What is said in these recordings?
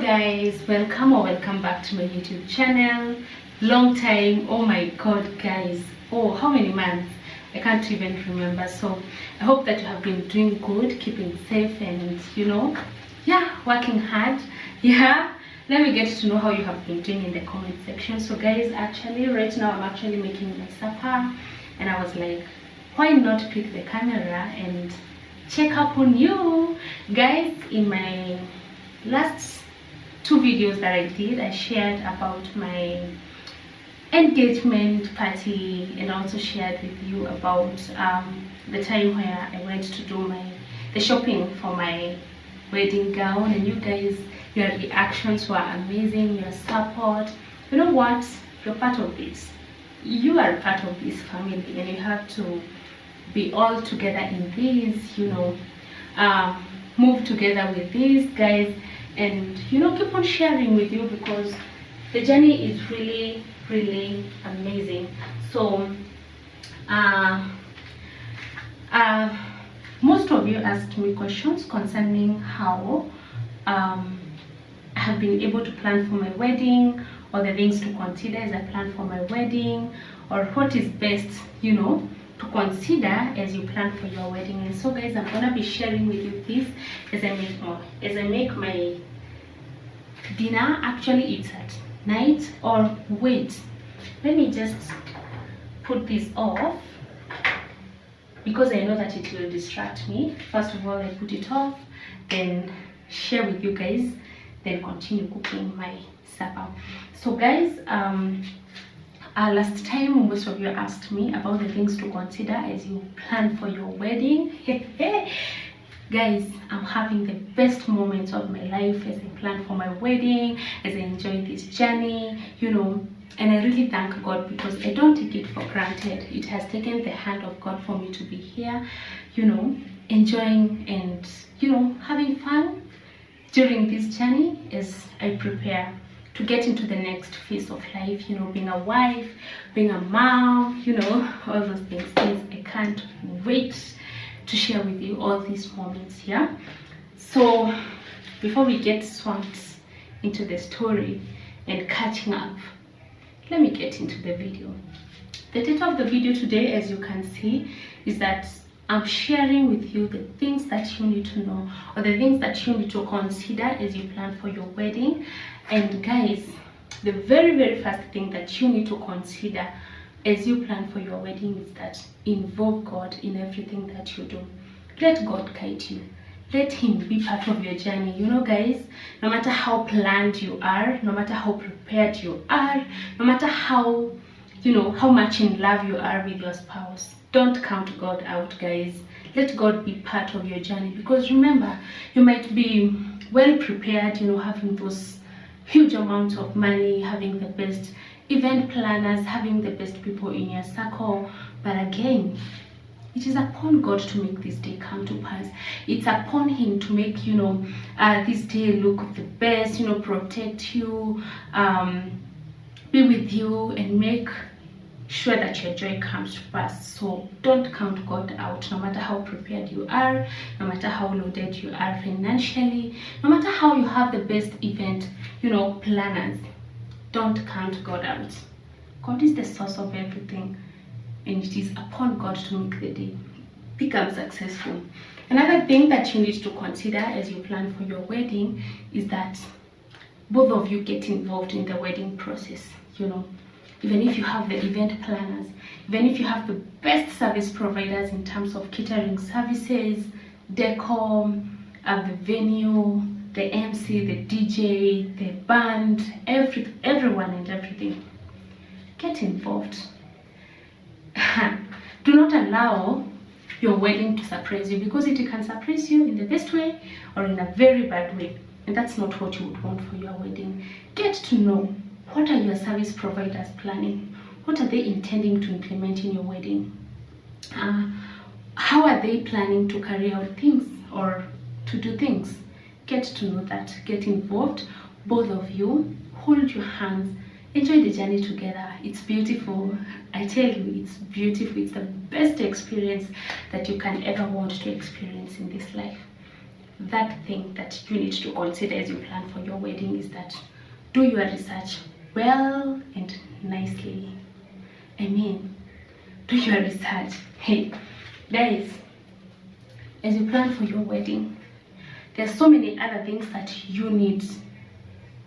guys, welcome back to my YouTube channel. Long time, oh my god guys, oh how many months, I can't even remember. So I hope that you have been doing good, keeping safe, and working hard. Let me get to know how you have been doing in the comment section. So guys, actually right now I'm actually making my supper, and I was like, why not pick the camera and check up on you guys. In my last two videos that I did, I shared about my engagement party, and also shared with you about the time where I went to do the shopping for my wedding gown. And you guys, your reactions were amazing, your support. You know what, you're part of this, you are part of this family, and you have to be all together in this, move together with these guys, and keep on sharing with you, because the journey is really amazing. So most of you asked me questions concerning how I have been able to plan for my wedding, or the things to consider as I plan for my wedding, or what is best to consider as you plan for your wedding. And so guys, I'm gonna be sharing with you this as I make my dinner. Actually it's at night, or wait, let me just put this off, because I know that it will distract me. First of all, I put it off, then share with you guys, then continue cooking my supper. So guys, last time most of you asked me about the things to consider as you plan for your wedding. Guys, I'm having the best moments of my life as I plan for my wedding, as I enjoy this journey, and I really thank God, because I don't take it for granted. It has taken the hand of God for me to be here, enjoying and having fun during this journey as I prepare to get into the next phase of life, being a wife, being a mom, all those things. I can't wait to share with you all these moments here. So before we get swamped into the story and catching up, let me get into the video. The title of the video today, as you can see, is that I'm sharing with you the things that you need to know, or the things that you need to consider as you plan for your wedding. And guys, the very first thing that you need to consider as you plan for your wedding is that invoke God in everything that you do. Let God guide you. Let him be part of your journey. Guys, no matter how planned you are, no matter how prepared you are, no matter how how much in love you are with your spouse, don't count God out, guys. Let God be part of your journey, because remember, you might be well prepared, having those huge amounts of money, having the best event planners, having the best people in your circle, but again, it is upon God to make this day come to pass. It's upon him to make this day look the best, protect you, be with you, and make sure that your joy comes to pass. So don't count God out, no matter how prepared you are, no matter how loaded you are financially, no matter how you have the best event planners. Don't count God out. God is the source of everything, and it is upon God to make the day become successful. Another thing that you need to consider as you plan for your wedding is that both of you get involved in the wedding process. Even if you have the event planners, even if you have the best service providers in terms of catering services, decor, the venue, the MC, the DJ, the band, everyone and everything, get involved. Do not allow your wedding to surprise you, because it can surprise you in the best way or in a very bad way, and that's not what you would want for your wedding. Get to know, what are your service providers planning? What are they intending to implement in your wedding? How are they planning to carry out things or to do things? Get to know that. Get involved. Both of you, hold your hands, enjoy the journey together. It's beautiful. I tell you, it's beautiful. It's the best experience that you can ever want to experience in this life. that thing that you need to consider as you plan for your wedding is that do your research well and nicely. I mean, do your research. Hey, guys, as you plan for your wedding, there's so many other things that you need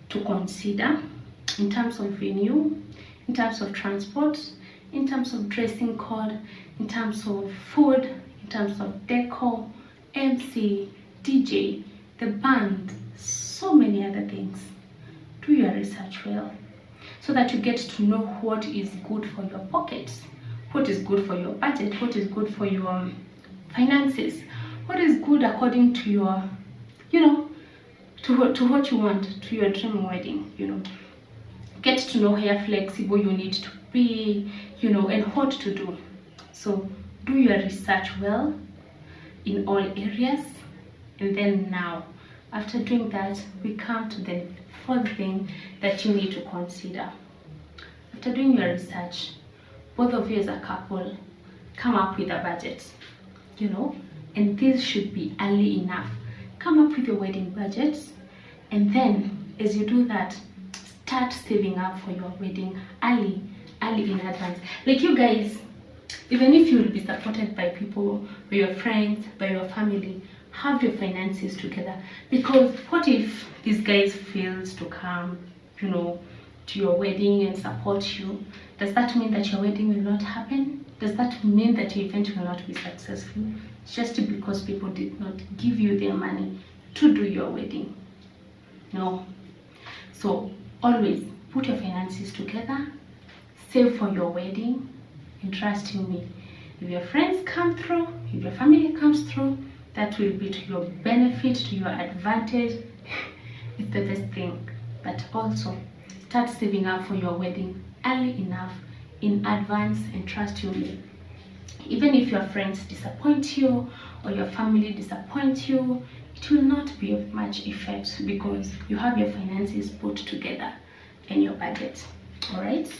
to consider in terms of venue, in terms of transport, in terms of dressing code, in terms of food, in terms of decor, MC, DJ, the band, so many other things. Do your research well so that you get to know what is good for your pockets, what is good for your budget, what is good for your finances, what is good according to your, to what you want, to your dream wedding, Get to know how flexible you need to be, and what to do. So do your research well in all areas. And then now, after doing that, we come to the fourth thing that you need to consider. After doing your research, both of you as a couple come up with a budget, and this should be early enough. Come up with your wedding budget, and then as you do that, start saving up for your wedding early in advance. Like you guys, even if you will be supported by people, by your friends, by your family, have your finances together. Because what if these guys fails to come, to your wedding and support you? Does that mean that your wedding will not happen? Does that mean that your event will not be successful? Just because people did not give you their money to do your wedding? No. So always put your finances together, save for your wedding, and trust in me, if your friends come through, if your family comes through, that will be to your benefit, to your advantage. It's the best thing. But also start saving up for your wedding early enough in advance, and trust me, even if your friends disappoint you or your family disappoint you, it will not be of much effect because you have your finances put together and your budget. All right.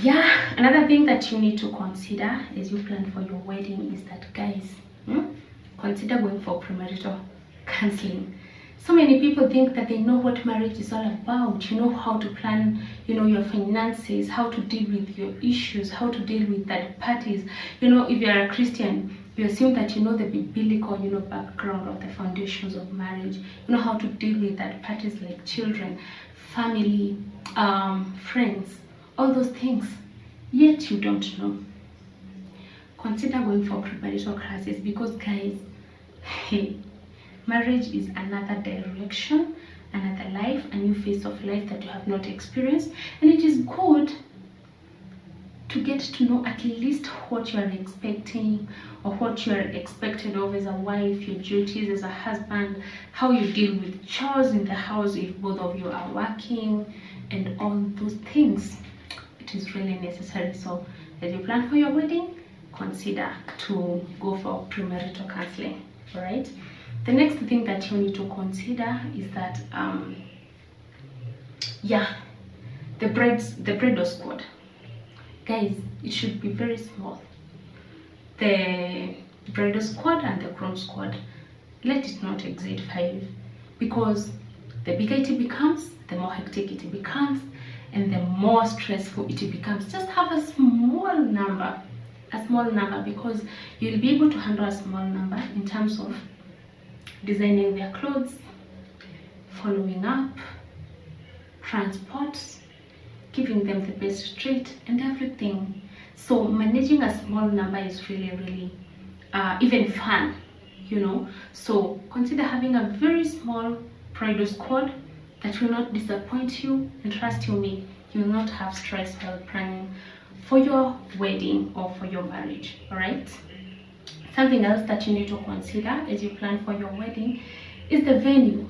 Yeah, another thing that you need to consider as you plan for your wedding is that, guys, consider going for premarital counseling. So many people think that they know what marriage is all about, how to plan, your finances, how to deal with your issues, how to deal with third parties. If you're a Christian, you assume that you know the biblical, background of the foundations of marriage. You know how to deal with third parties like children, family, friends, all those things. Yet you don't know. Consider going for premarital classes because, guys, hey, marriage is another direction, another life, a new phase of life that you have not experienced, and it is good to get to know at least what you are expecting or what you are expected of as a wife, your duties as a husband, how you deal with chores in the house if both of you are working, and all those things. It is really necessary. So as you plan for your wedding, consider to go for premarital counseling. All right. The next thing that you need to consider is that the bridal squad. Guys, it should be very small. The bridal squad and the groom squad, let it not exceed 5, because the bigger it becomes, the more hectic it becomes, and the more stressful it becomes. Just have a small number, because you'll be able to handle a small number in terms of designing their clothes, following up, transport, giving them the best treat, and everything. So managing a small number is really even fun, So consider having a very small bridal squad that will not disappoint you, and trust you me, you will not have stress while planning for your wedding or for your marriage. All right. Something else that you need to consider as you plan for your wedding is the venue.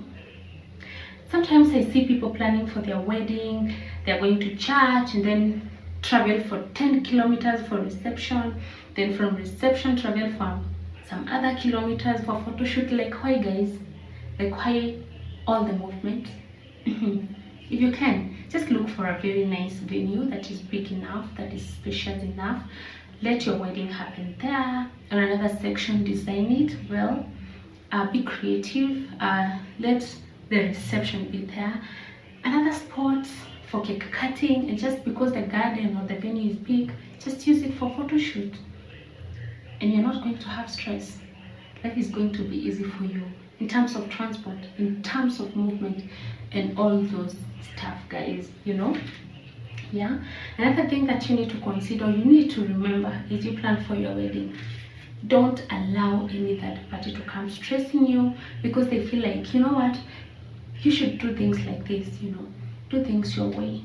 Sometimes I see people planning for their wedding, they're going to church and then travel for 10 kilometers for reception, then from reception travel for some other kilometers for photo shoot. Like, why, guys? Like, why all the movement? If you can, just look for a very nice venue that is big enough, that is spacious enough. Let your wedding happen there. On another section, design it well. Be creative. Let the reception be there. Another spot for cake cutting, and just because the garden or the venue is big, just use it for photo shoot, and you're not going to have stress. Life is going to be easy for you in terms of transport, in terms of movement, and all those stuff, guys, you know. Yeah. Another thing that you need to consider, you need to remember, as you plan for your wedding, don't allow any third party to come stressing you because they feel like, you know what, you should do things like this, you know, do things your way.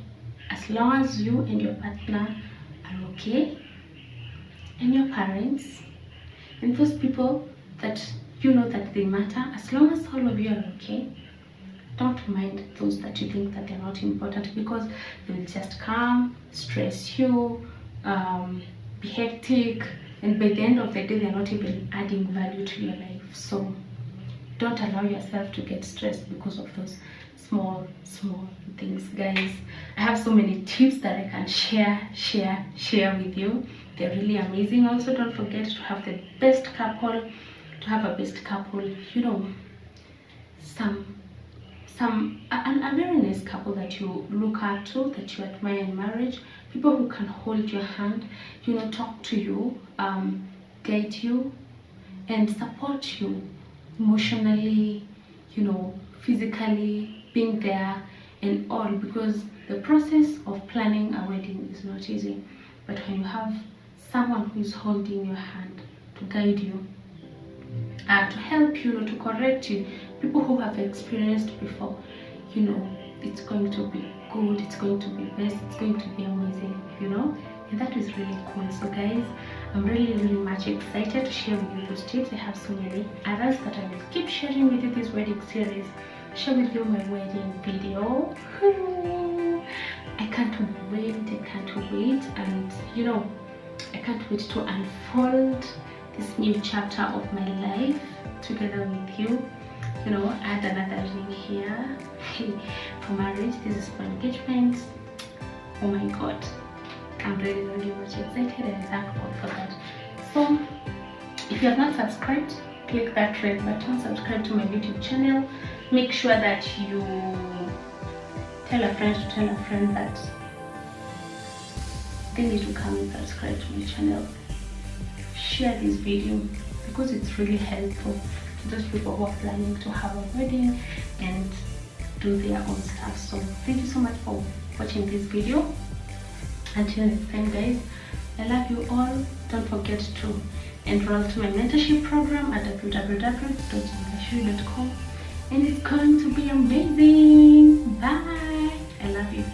As long as you and your partner are okay, and your parents and those people that you know that they matter, as long as all of you are okay, don't mind those that you think that they're not important, because they will just come, stress you, be hectic, and by the end of the day they're not even adding value to your life. So don't allow yourself to get stressed because of those small things, guys. I have so many tips that I can share with you. They're really amazing. Also, don't forget to have the best couple, to have a best couple, you know, a very nice couple that you look up to, that you admire in marriage, people who can hold your hand, you know, talk to you, guide you, and support you emotionally, you know, physically, being there and all, because the process of planning a wedding is not easy. But when you have someone who is holding your hand to guide you, to help you, to correct you, people who have experienced before, you know, it's going to be good, it's going to be best, it's going to be amazing, you know. And that is really cool. So guys, I'm really much excited to share with you those tips. I have so many others that I will keep sharing with you this wedding series. Share with you my wedding video. I can't wait, and you know, I can't wait to unfold this new chapter of my life together with you. You know, add another ring here for marriage. This is for engagement. Oh my god, I'm really much excited, and I thank God for that. So if you have not subscribed, click that red button, subscribe to my YouTube channel. Make sure that you tell a friend that they need to come and subscribe to my channel. Share this video because it's really helpful to those people who are planning to have a wedding and do their own stuff. So thank you so much for watching this video. Until next time, guys, I love you all. Don't forget to enroll to my mentorship program at www.gachiri.com, and it's going to be amazing. Bye. I love you.